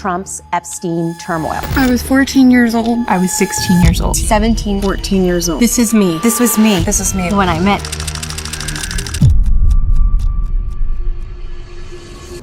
Trump's Epstein turmoil. I was 14 years old. I was 16 years old. 17, 14 years old. This is me. This was me. This is me. When I met.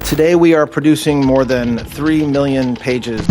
Today we are producing more than 3 million pages.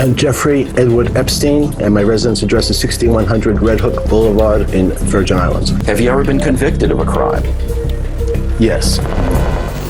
I'm Jeffrey Edward Epstein, and my residence address is 6100 Red Hook Boulevard in Virgin Islands. Have you ever been convicted of a crime? Yes.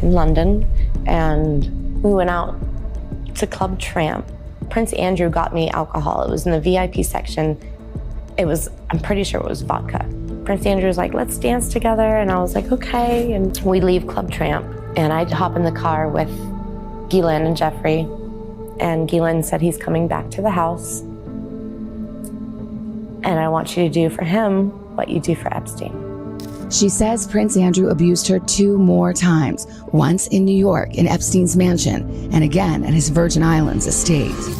In London, and we went out to Club Tramp. Prince Andrew got me alcohol. It was in the VIP section. I'm pretty sure it was vodka. Prince Andrew was like, let's dance together. And I was like, okay. And we leave Club Tramp. And I hop in the car with Ghislaine and Jeffrey. And Ghislaine said he's coming back to the house. And I want you to do for him what you do for Epstein. She says Prince Andrew abused her 2 more times, once in New York in Epstein's mansion and again at his Virgin Islands estate.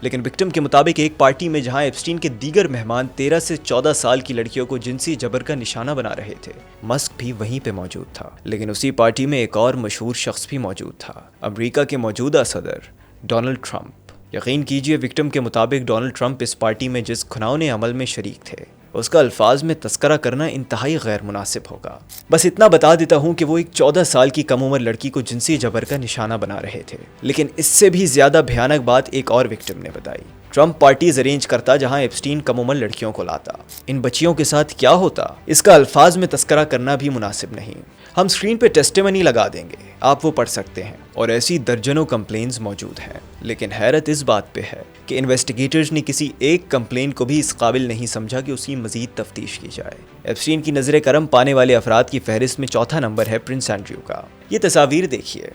لیکن victim کے مطابق ایک party میں جہاں Epstein کے دیگر مہمان 13 سے 14 سال کی لڑکیوں کو جنسی جبر کا نشانہ بنا رہے تھے، مسک بھی وہیں پہ موجود تھا۔ لیکن اسی پارٹی میں ایک اور مشہور شخص بھی موجود تھا، امریکہ کے موجودہ صدر ڈونلڈ ٹرمپ۔ یقین کیجئے وکٹم کے مطابق ڈونلڈ ٹرمپ اس پارٹی میں جس گھناؤنے عمل میں شریک تھے اس کا الفاظ میں تذکرہ کرنا انتہائی غیر مناسب ہوگا۔ بس اتنا بتا دیتا ہوں کہ وہ ایک 14 سال کی کم عمر لڑکی کو جنسی جبر کا نشانہ بنا رہے تھے۔ لیکن اس سے بھی زیادہ بھیانک بات ایک اور وکٹم نے بتائی۔ ٹرمپ پارٹیز ارینج کرتا جہاں ایپسٹین کم عمر لڑکیوں کو لاتا۔ ان بچیوں کے ساتھ کیا ہوتا اس کا الفاظ میں تذکرہ کرنا بھی مناسب نہیں۔ ہم سکرین پہ ٹیسٹیمنی لگا دیں گے، آپ وہ پڑھ سکتے ہیں، اور ایسی درجنوں کمپلینز موجود ہیں۔ لیکن حیرت اس بات پہ ہے کہ انویسٹیگیٹرز نے کسی ایک کمپلین کو بھی اس قابل نہیں سمجھا کہ اس کی مزید تفتیش کی جائے۔ ایپسٹین کی نظر کرم پانے والے افراد کی فہرست میں چوتھا نمبر ہے پرنس اینڈریو کا۔ یہ تصاویر دیکھیے،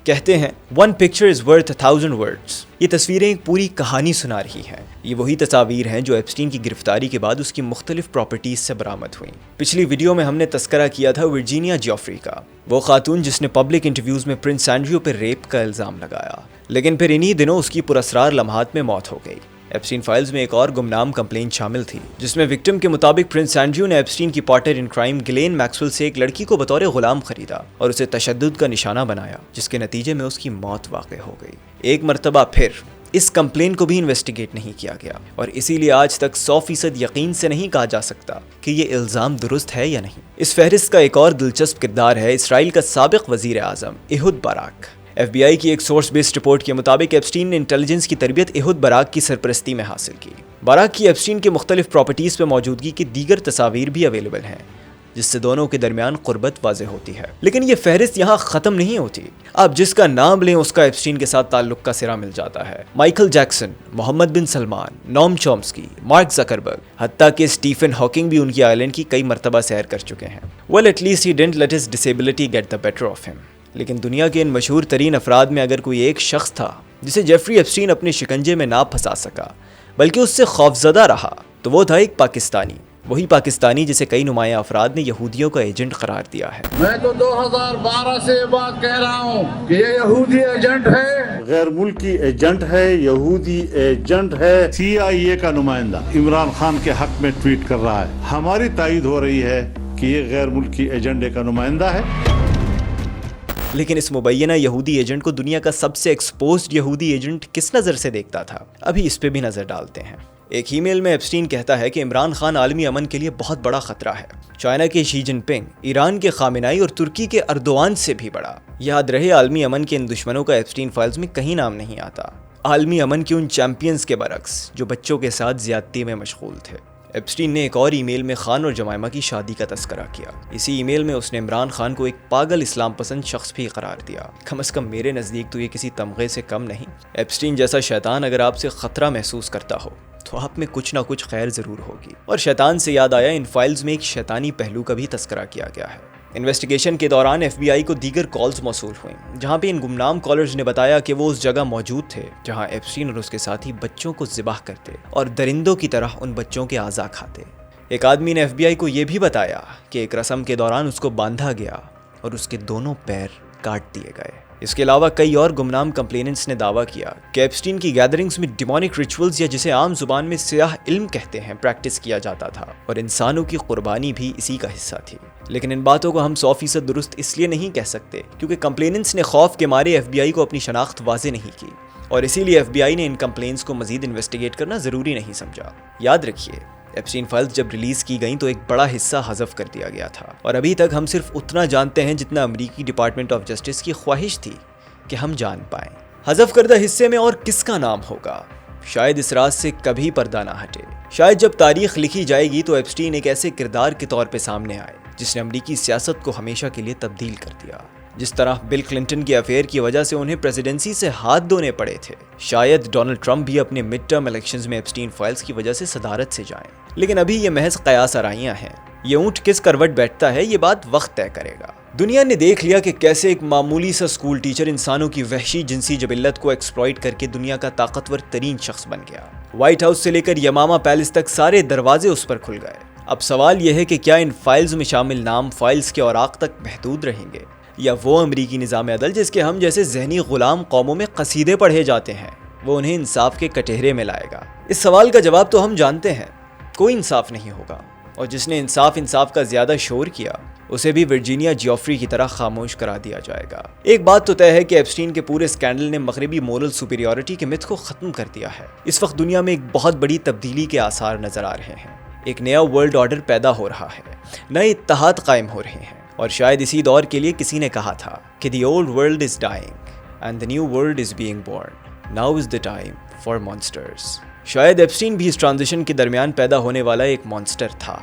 کہتے ہیں one picture is worth 1,000 words۔ یہ تصویریں ایک پوری کہانی سنا رہی ہیں۔ یہ وہی تصاویر ہیں جو ایپسٹین کی گرفتاری کے بعد اس کی مختلف پراپرٹیز سے برآمد ہوئیں۔ پچھلی ویڈیو میں ہم نے تذکرہ کیا تھا ورجینیا جیفری کا، وہ خاتون جس نے پبلک انٹرویوز میں پرنس اینڈریو پر ریپ کا الزام لگایا، لیکن پھر انہی دنوں اس کی پراسرار لمحات میں موت ہو گئی۔ ایپسٹین فائلز میں ایک اور گمنام کمپلین شامل تھی جس میں وکٹم کے مطابق پرنس اینڈریو نے ایپسٹین کی partner in crime Ghislaine Maxwell سے ایک لڑکی کو بطور غلام خریدا اور اسے تشدد کا نشانہ بنایا، جس کے نتیجے میں اس کی موت واقع ہو گئی۔ ایک مرتبہ پھر اس کمپلین کو بھی انویسٹیگیٹ نہیں کیا گیا، اور اسی لیے آج تک 100% یقین سے نہیں کہا جا سکتا کہ یہ الزام درست ہے یا نہیں۔ اس فہرست کا ایک اور دلچسپ کردار ہے اسرائیل کا سابق وزیر اعظم ایہود باراک۔ ایف بی آئی کی ایک سورس بیسڈ رپورٹ کے مطابق ایپسٹین نے انٹیلیجنس کی تربیت ایہود باراک کی سرپرستی میں حاصل کی۔ باراک کی ایپسٹین کے مختلف پراپرٹیز پہ موجودگی کی دیگر تصاویر بھی اویلیبل ہیں، جس سے دونوں کے درمیان قربت واضح ہوتی ہے۔ لیکن یہ فہرست یہاں ختم نہیں ہوتی۔ آپ جس کا نام لیں اس کا ایپسٹین کے ساتھ تعلق کا سرا مل جاتا ہے۔ مائیکل جیکسن، محمد بن سلمان، نوم چومسکی، مارک زکربرگ، حتیٰ کہ اسٹیفن ہاکنگ بھی ان کی آئلینڈ کی کئی مرتبہ سیر کر چکے ہیں۔ Well, at least he didn't let his disability get the better of him۔ لیکن دنیا کے ان مشہور ترین افراد میں اگر کوئی ایک شخص تھا جسے جیفری ایپسٹین اپنے شکنجے میں نہ پھنسا سکا بلکہ اس سے خوفزدہ رہا، تو وہ تھا ایک پاکستانی، وہی پاکستانی جسے کئی نمایاں افراد نے یہودیوں کا ایجنٹ قرار دیا ہے۔ میں تو 2012 سے یہ بات کہہ رہا ہوں کہ یہ یہودی ایجنٹ ہے، غیر ملکی ایجنٹ ہے، یہودی ایجنٹ ہے۔ CIA کا نمائندہ عمران خان کے حق میں ٹویٹ کر رہا ہے، ہماری تائید ہو رہی ہے کہ یہ غیر ملکی ایجنڈے کا نمائندہ ہے۔ لیکن اس مبینہ یہودی ایجنٹ کو دنیا کا سب سے ایکسپوزڈ یہودی ایجنٹ کس نظر سے دیکھتا تھا؟ ابھی اس پہ بھی نظر ڈالتے ہیں۔ ایک ای میل میں ایپسٹین کہتا ہے کہ عمران خان عالمی امن کے لیے بہت بڑا خطرہ ہے، چائنا کے شی جن پنگ، ایران کے خامنائی اور ترکی کے اردوان سے بھی بڑا۔ یاد رہے عالمی امن کے ان دشمنوں کا ایپسٹین فائلز میں کہیں نام نہیں آتا، عالمی امن کے ان چیمپئنز کے برعکس جو بچوں کے ساتھ زیادتی میں مشغول تھے۔ ایپسٹین نے ایک اور ای میل میں خان اور جمائمہ کی شادی کا تذکرہ کیا۔ اسی ای میل میں اس نے عمران خان کو ایک پاگل اسلام پسند شخص بھی قرار دیا۔ کم از کم میرے نزدیک تو یہ کسی تمغے سے کم نہیں۔ ایپسٹین جیسا شیطان اگر آپ سے خطرہ محسوس کرتا ہو تو آپ میں کچھ نہ کچھ خیر ضرور ہوگی۔ اور شیطان سے یاد آیا، ان فائلز میں ایک شیطانی پہلو کا بھی تذکرہ کیا گیا ہے۔ انویسٹیگیشن کے دوران ایف بی آئی کو دیگر کالز موصول ہوئیں جہاں پہ ان گمنام کالرز نے بتایا کہ وہ اس جگہ موجود تھے جہاں ایپسٹین اور اس کے ساتھی بچوں کو ذبح کرتے اور درندوں کی طرح ان بچوں کے اعضاء کھاتے۔ ایک آدمی نے ایف بی آئی کو یہ بھی بتایا کہ ایک رسم کے دوران اس کو باندھا گیا اور اس کے دونوں پیر کاٹ دیے گئے۔ اس کے علاوہ کئی اور گمنام کمپلیننٹس نے دعویٰ کیا کہ ایپسٹین کی گیدرنگز میں ڈیمونک ریچولز یا جسے عام زبان میں سیاہ علم کہتے ہیں پریکٹس کیا جاتا تھا، اور انسانوں کی قربانی بھی اسی کا حصہ تھی۔ لیکن ان باتوں کو ہم 100% درست اس لیے نہیں کہہ سکتے کیونکہ کمپلیننٹس نے خوف کے مارے ایف بی آئی کو اپنی شناخت واضح نہیں کی، اور اسی لیے ایف بی آئی نے ان کمپلینس کو مزید انویسٹیگیٹ کرنا ضروری نہیں سمجھا۔ یاد رکھیے، ایپسٹین فائلز جب ریلیز کی گئیں تو ایک بڑا حصہ حذف کر دیا گیا تھا، اور ابھی تک ہم صرف اتنا جانتے ہیں جتنا امریکی ڈپارٹمنٹ آف جسٹس کی خواہش تھی کہ ہم جان پائیں۔ حذف کردہ حصے میں اور کس کا نام ہوگا؟ شاید اس راز سے کبھی پردہ نہ ہٹے۔ شاید جب تاریخ لکھی جائے گی تو ایپسٹین ایک ایسے کردار کے طور پہ سامنے آئے جس نے امریکی سیاست کو ہمیشہ کے لیے تبدیل کر دیا۔ جس طرح بل کلنٹن کے افیئر کی وجہ سے انہیں پریزیڈنسی سے ہاتھ دھونے پڑے تھے، شاید ڈونلڈ ٹرمپ بھی اپنے مڈ ٹرم الیکشنز میں ایپسٹین فائلز کی وجہ سے صدارت سے جائیں۔ لیکن ابھی یہ محض قیاس آرائیاں ہیں۔ یہ اونٹ کس کروٹ بیٹھتا ہے یہ بات وقت طے کرے گا۔ دنیا نے دیکھ لیا کہ کیسے ایک معمولی سا اسکول ٹیچر انسانوں کی وحشی جنسی جبلت کو ایکسپلائٹ کر کے دنیا کا طاقتور ترین شخص بن گیا۔ وائٹ ہاؤس سے لے کر یمامہ پیلس تک سارے دروازے اس پر کھل گئے۔ اب سوال یہ ہے کہ کیا ان فائلز میں شامل نام فائلز کے اوراق تک محدود رہیں گے، یا وہ امریکی نظام عدل جس کے ہم جیسے ذہنی غلام قوموں میں قصیدے پڑھے جاتے ہیں وہ انہیں انصاف کے کٹہرے میں لائے گا؟ اس سوال کا جواب تو ہم جانتے ہیں، کوئی انصاف نہیں ہوگا، اور جس نے انصاف کا زیادہ شور کیا اسے بھی ورجینیا جیوفری کی طرح خاموش کرا دیا جائے گا۔ ایک بات تو طے ہے کہ ایپسٹین کے پورے اسکینڈل نے مغربی مورل سپیریورٹی کے متھ کو ختم کر دیا ہے۔ اس وقت دنیا میں ایک بہت بڑی تبدیلی کے آثار نظر آ رہے ہیں، ایک نیا ورلڈ آرڈر پیدا ہو رہا ہے، نئے اتحاد قائم ہو رہے ہیں، اور شاید اسی دور کے لیے کسی نے کہا تھا کہ the old world is dying and the new world is being born, now is the time for monsters. شاید ایپسٹین بھی اس ٹرانزیشن کے درمیان پیدا ہونے والا ایک مانسٹر تھا۔